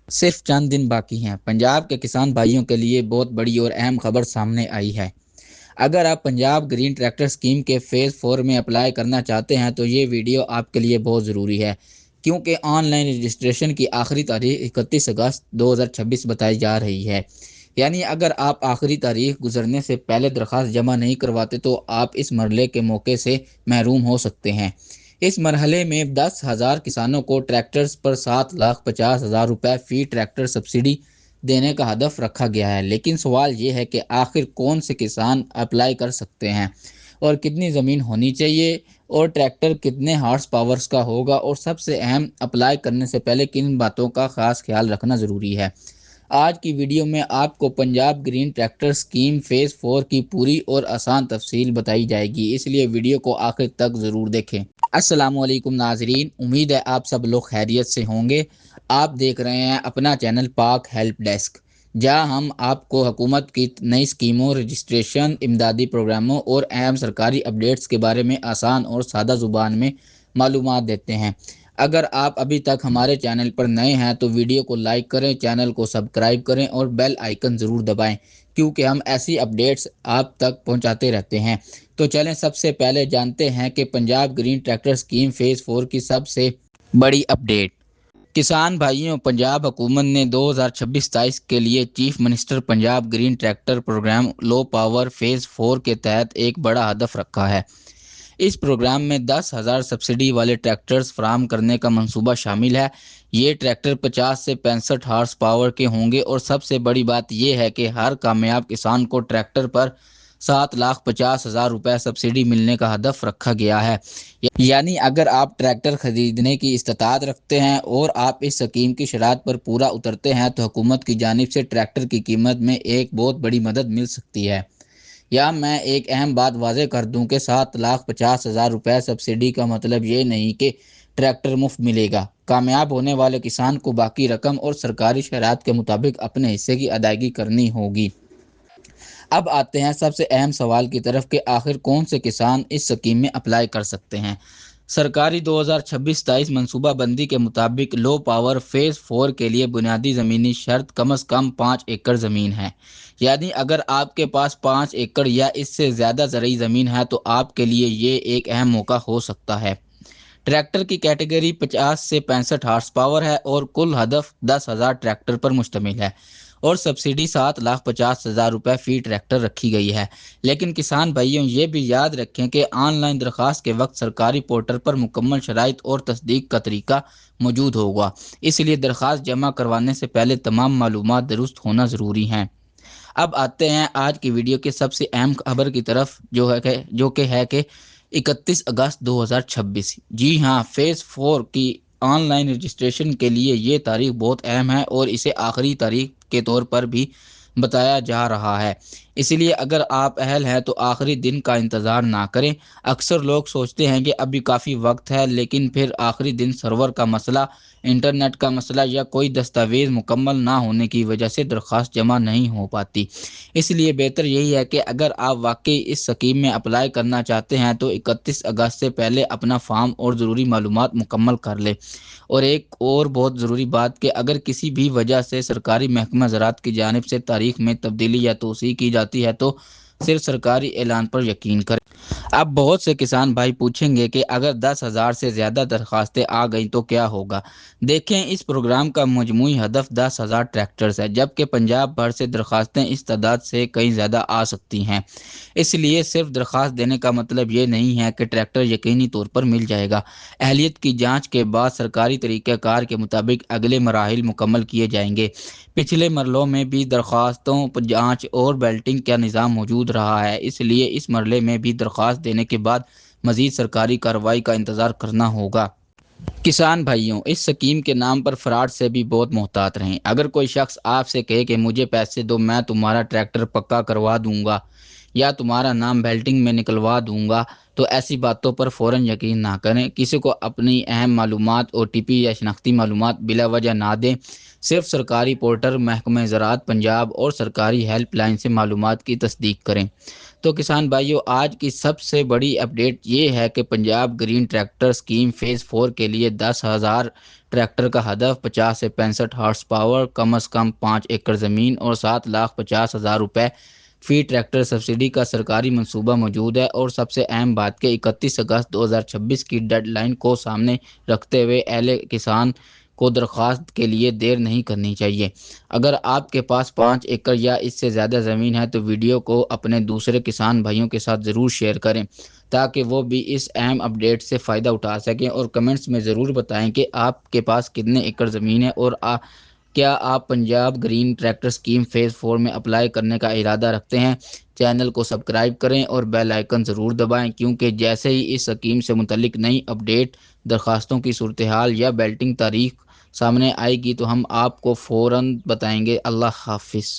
صرف چند دن باقی ہیں۔ پنجاب کے کسان بھائیوں کے لیے بہت بڑی اور اہم خبر سامنے آئی ہے۔ اگر آپ پنجاب گرین ٹریکٹر اسکیم کے فیز 4 میں اپلائی کرنا چاہتے ہیں تو یہ ویڈیو آپ کے لیے بہت ضروری ہے، کیونکہ آن لائن رجسٹریشن کی آخری تاریخ 31 اگست 2026 بتائی جا رہی ہے۔ یعنی اگر آپ آخری تاریخ گزرنے سے پہلے درخواست جمع نہیں کرواتے تو آپ اس مرحلے کے موقع سے محروم ہو سکتے ہیں۔ اس مرحلے میں 10,000 کسانوں کو ٹریکٹرز پر 7,50,000 روپے فی ٹریکٹر سبسڈی دینے کا ہدف رکھا گیا ہے۔ لیکن سوال یہ ہے کہ آخر کون سے کسان اپلائی کر سکتے ہیں، اور کتنی زمین ہونی چاہیے، اور ٹریکٹر کتنے ہارس پاورز کا ہوگا، اور سب سے اہم، اپلائی کرنے سے پہلے کن باتوں کا خاص خیال رکھنا ضروری ہے۔ آج کی ویڈیو میں آپ کو Punjab green tractor scheme phase 4 کی پوری اور آسان تفصیل بتائی جائے گی، اس لیے ویڈیو کو آخر تک ضرور دیکھیں۔ السلام علیکم ناظرین، امید ہے آپ سب لوگ خیریت سے ہوں گے۔ آپ دیکھ رہے ہیں اپنا چینل پاک ہیلپ ڈیسک، جہاں ہم آپ کو حکومت کی نئی اسکیموں، رجسٹریشن، امدادی پروگراموں اور اہم سرکاری اپڈیٹس کے بارے میں آسان اور سادہ زبان میں معلومات دیتے ہیں۔ اگر آپ ابھی تک ہمارے چینل پر نئے ہیں تو ویڈیو کو لائک کریں، چینل کو سبسکرائب کریں اور بیل آئیکن ضرور دبائیں، کیونکہ ہم ایسی اپڈیٹس آپ تک پہنچاتے رہتے ہیں۔ تو چلیں سب سے پہلے جانتے ہیں کہ Punjab green tractor scheme phase 4 کی سب سے بڑی اپڈیٹ۔ کسان بھائیوں، پنجاب حکومت نے 2026-27 کے لیے chief minister Punjab green tractor programme low power phase 4 کے تحت ایک بڑا ہدف رکھا ہے۔ اس پروگرام میں 10,000 سبسڈی والے ٹریکٹرز فراہم کرنے کا منصوبہ شامل ہے۔ یہ ٹریکٹر 50 سے 65 ہارس پاور کے ہوں گے، اور سب سے بڑی بات یہ ہے کہ ہر کامیاب کسان کو ٹریکٹر پر 7,50,000 روپے سبسڈی ملنے کا ہدف رکھا گیا ہے۔ یعنی اگر آپ ٹریکٹر خریدنے کی استطاعت رکھتے ہیں اور آپ اس اسکیم کی شرائط پر پورا اترتے ہیں تو حکومت کی جانب سے ٹریکٹر کی قیمت میں ایک بہت بڑی مدد مل سکتی ہے۔ یا میں ایک اہم بات واضح کر دوں کہ 7,50,000 روپے سبسڈی کا مطلب یہ نہیں کہ ٹریکٹر مفت ملے گا۔ کامیاب ہونے والے کسان کو باقی رقم اور سرکاری شرائط کے مطابق اپنے حصے کی ادائیگی کرنی ہوگی۔ اب آتے ہیں سب سے اہم سوال کی طرف کہ آخر کون سے کسان اس اسکیم میں اپلائی کر سکتے ہیں۔ سرکاری 2026-27 منصوبہ بندی کے مطابق لو پاور فیز 4 کے لیے بنیادی زمینی شرط کم از کم 5 ایکڑ زمین ہے۔ یعنی اگر آپ کے پاس 5 ایکڑ یا اس سے زیادہ زرعی زمین ہے تو آپ کے لیے یہ ایک اہم موقع ہو سکتا ہے۔ ٹریکٹر کی کیٹیگری 50 سے 65 ہارس پاور ہے اور کل ہدف 10,000 ٹریکٹر پر مشتمل ہے، اور سبسڈی 7,50,000 روپے فی ٹریکٹر رکھی گئی ہے۔ لیکن کسان بھائیوں، یہ بھی یاد رکھیں کہ آن لائن درخواست کے وقت سرکاری پورٹل پر مکمل شرائط اور تصدیق کا طریقہ موجود ہوگا، اس لیے درخواست جمع کروانے سے پہلے تمام معلومات درست ہونا ضروری ہیں۔ اب آتے ہیں آج کی ویڈیو کے سب سے اہم خبر کی طرف، جو ہے کہ 31 اگست 2026۔ جی ہاں، فیز 4 کی آن لائن رجسٹریشن کے لیے یہ تاریخ بہت اہم ہے اور اسے آخری تاریخ کے طور پر بھی بتایا جا رہا ہے۔ اس لیے اگر آپ اہل ہیں تو آخری دن کا انتظار نہ کریں۔ اکثر لوگ سوچتے ہیں کہ ابھی کافی وقت ہے، لیکن پھر آخری دن سرور کا مسئلہ، انٹرنیٹ کا مسئلہ یا کوئی دستاویز مکمل نہ ہونے کی وجہ سے درخواست جمع نہیں ہو پاتی۔ اس لیے بہتر یہی ہے کہ اگر آپ واقعی اس اسکیم میں اپلائی کرنا چاہتے ہیں تو 31 اگست سے پہلے اپنا فارم اور ضروری معلومات مکمل کر لیں۔ اور ایک اور بہت ضروری بات کہ اگر کسی بھی وجہ سے سرکاری محکمہ زراعت کی جانب سے تاریخ میں تبدیلی یا توسیع کی جاتی ہے تو صرف سرکاری اعلان پر یقین کریں۔ اب بہت سے کسان بھائی پوچھیں گے کہ اگر 10,000 سے زیادہ درخواستیں آ گئیں تو کیا ہوگا؟ دیکھیں، اس پروگرام کا مجموعی ہدف 10,000 ٹریکٹرز ہے، جبکہ پنجاب بھر سے درخواستیں اس تعداد سے کہیں زیادہ آ سکتی ہیں۔ اس لیے صرف درخواست دینے کا مطلب یہ نہیں ہے کہ ٹریکٹر یقینی طور پر مل جائے گا۔ اہلیت کی جانچ کے بعد سرکاری طریقہ کار کے مطابق اگلے مراحل مکمل کیے جائیں گے۔ پچھلے مرحلوں میں بھی درخواستوں جانچ اور بیلٹنگ کا نظام موجود رہا ہے، اس لیے اس مرحلے میں بھی درخواست دینے کے بعد مزید سرکاری کارروائی کا انتظار کرنا ہوگا۔ کسان بھائیوں، اس اسکیم کے نام پر فراڈ سے بھی بہت محتاط رہیں۔ اگر کوئی شخص آپ سے کہے کہ مجھے پیسے دو، میں تمہارا ٹریکٹر پکا کروا دوں گا، یا تمہارا نام بیلٹنگ میں نکلوا دوں گا، تو ایسی باتوں پر فوراً یقین نہ کریں۔ کسی کو اپنی اہم معلومات OTP یا شناختی معلومات بلا وجہ نہ دیں۔ صرف سرکاری پورٹل، محکمہ زراعت پنجاب اور سرکاری ہیلپ لائن سے معلومات کی تصدیق کریں۔ تو کسان بھائیوں، آج کی سب سے بڑی اپڈیٹ یہ ہے کہ Punjab green tractor scheme phase 4 کے لیے 10,000 ٹریکٹر کا ہدف، 50 سے 65 ہارس پاور، کم از کم 5 ایکڑ زمین اور 7,50,000 روپے فی ٹریکٹر سبسڈی کا سرکاری منصوبہ موجود ہے۔ اور سب سے اہم بات کہ 31 اگست 2026 کی ڈیڈ لائن کو سامنے رکھتے ہوئے اہل کسان کو درخواست کے لیے دیر نہیں کرنی چاہیے۔ اگر آپ کے پاس 5 ایکڑ یا اس سے زیادہ زمین ہے تو ویڈیو کو اپنے دوسرے کسان بھائیوں کے ساتھ ضرور شیئر کریں تاکہ وہ بھی اس اہم اپڈیٹ سے فائدہ اٹھا سکیں، اور کمنٹس میں ضرور بتائیں کہ آپ کے پاس کتنے ایکڑ زمین ہے اور کیا آپ Punjab green tractor scheme phase 4 میں اپلائی کرنے کا ارادہ رکھتے ہیں۔ چینل کو سبسکرائب کریں اور بیل آئیکن ضرور دبائیں، کیونکہ جیسے ہی اس اسکیم سے متعلق نئی اپڈیٹ، درخواستوں کی صورتحال یا بیلٹنگ تاریخ سامنے آئے گی تو ہم آپ کو فوراً بتائیں گے۔ اللہ حافظ۔